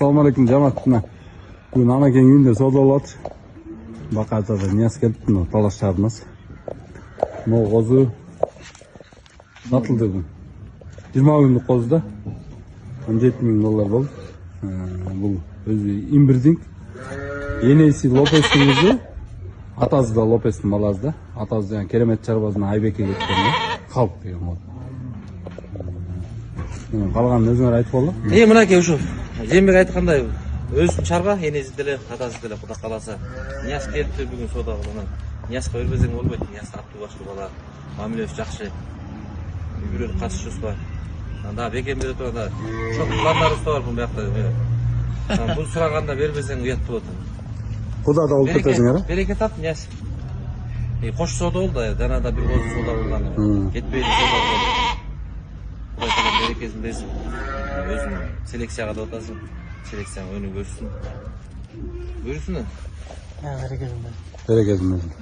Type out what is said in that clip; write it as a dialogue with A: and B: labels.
A: Assalamualaikum jamaat. Бүгін Анакен үйінде сода болады. Бақатада Нияз келіп, талашарымыз. Мынау қозы сатылды бүгін. 20 күндік қозыда $17,000 болды. Бұл өзі имбірдинг. Енесі Лопестің өзі, атасы да Лопестің баласы да. Атасы деген керемет чарбазына Айбекке кеткен. Қалып деген болды. Қалғанын өзіңер айтып болды?
B: Мынаке ұшы. Жембек айтқандай өзінің шарға, енесі деле, атасы деле, құда қаласа. Нияз келіпті бүгін сода қылынан. Ниязға өрбезең болмайды. Нияз апты башлы бала. Мамилев жақшы. Үйрен қатысушысы бар. Анда бекен бере тұрғанда шоқ пландары ұсталар бұл бияқта. Бұл сұрағанда бербесең ұятты болды.
A: Құда да олып кетесің, әрі?
B: Береке тап, Нияз. Қош сода болды, данада бір қозы сода болған. Кетпейді сода болды. Құдай талап берекесін берсін. Өзің селекцияға да отасың. Селекцияң өніп өрсін. Өрсін.
A: Берекесін берсін.